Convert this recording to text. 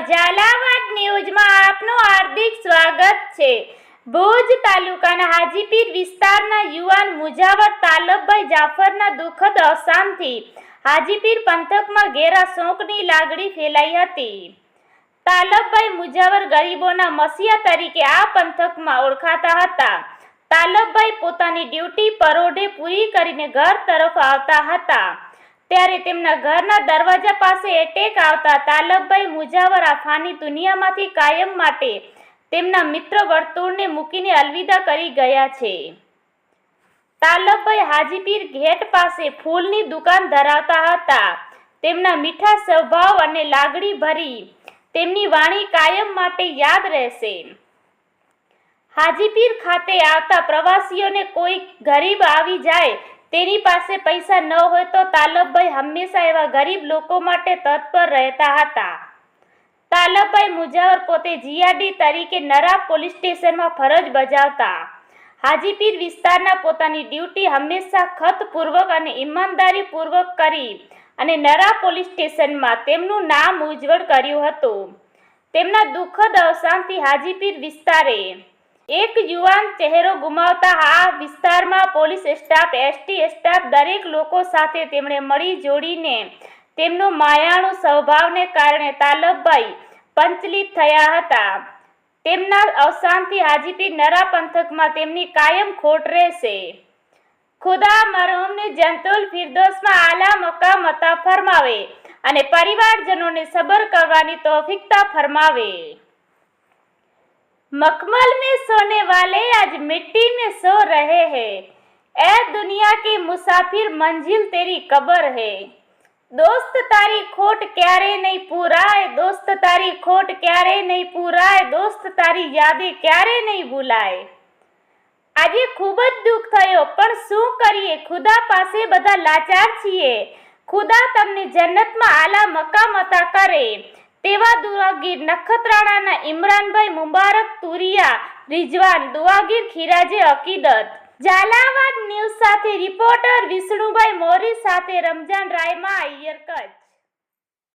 ઝાલાવાડ ન્યૂઝમાં આપનું હાર્દિક સ્વાગત છે। ભુજ તાલુકાના હાજીપીર વિસ્તારના યુવાન મુજાવર તાલબભાઈ જાફરના દુઃખદ અવસાનથી હાજીપીર પંથકમાં ઘેરા શોકની લાગણી ફેલાઈ હતી। તાલબભાઈ મુજાવર ગરીબોના મસીહા તરીકે આ પંથકમાં ઓળખાતા હતા। તાલબભાઈ પોતાની ડ્યુટી પરોઢે પૂરી કરીને ઘર તરફ આવતા હતા ત્યારે તેમના ઘરના દરવાજા પાસે એટેક આવતા તાલબભાઈ મુજાવર આ ફાની દુનિયામાંથી કાયમ માટે તેમના મિત્ર વર્તુળને મૂકીને અલવિદા કરી ગયા છે। તાલબભાઈ હાજીપીર ગેટ પાસે ફૂલની દુકાન ધરાવતા હતા। તેમના મીઠા સ્વભાવ અને લાગણી ભરી તેમની વાણી કાયમ માટે યાદ રહેશે। હાજીપીર ખાતે આવતા પ્રવાસીઓને કોઈ ગરીબ આવી જાય તેની પાસે પૈસા ન હોય તો તાલબભાઈ હંમેશા એવા ગરીબ લોકો માટે તત્પર રહેતા હતા। તાલબભાઈ મુજાવર પોતે જીઆરડી તરીકે નરા પોલીસ સ્ટેશનમાં ફરજ બજાવતા। હાજીપીર વિસ્તારના પોતાની ડ્યુટી હંમેશા ખતપૂર્વક અને ઈમાનદારીપૂર્વક કરી અને નરા પોલીસ સ્ટેશનમાં તેમનું નામ ઉજ્જવળ કર્યું હતું। તેમના દુઃખદ અવસાનથી હાજીપીર વિસ્તારે એક યુવાન ચહેરો ગુમાવતા આ વિસ્તારમાં પોલીસ સ્ટાફ, એસટી સ્ટાફ દરેક લોકો સાથે તેમણે મળી જોડીને તેમનો માયાળુ સ્વભાવને કારણે તાલબભાઈ પંચલિત થયા હતા। તેમના અવસાનથી હાજીપીર નરા પંથકમાં તેમની કાયમ ખોટ રહેશે। ખુદા મરહૂમને જન્નતુલ ફિરદૌસમાં આલા મકામ અતા ફરમાવે અને પરિવારજનોને સબર કરવાની તૌફીક ફરમાવે। मखमल में सोने वाले आज मिट्टी में सो रहे हैं। ए दुनिया के मुसाफिर मंजिल तेरी कब्र है। दोस्त तारी खोट क्यारे नहीं पूराए, दोस्त तारी खोट क्यारे नहीं पूराए, दोस्त तारी યાદે ક્યારે નહીં ભૂલાય। આજે ખૂબ જ દુઃખ થયો પણ શું કરીએ, ખુદા પાસે બધા લાચાર છીએ। ખુદા તમને જન્નતમાં આલા મકામ અતા કરે। તેવા દુઆગીર નખત્રાણાના ઇમરાનભાઈ મુબારક તુરિયા રિઝવાન દુઆગીર ખીરાજે અકીદત। ઝાલાવાડ ન્યૂઝ સાથે રિપોર્ટર વિષ્ણુભાઈ મોરી સાથે રમજાન રાયમા અય્યર, કચ્છ।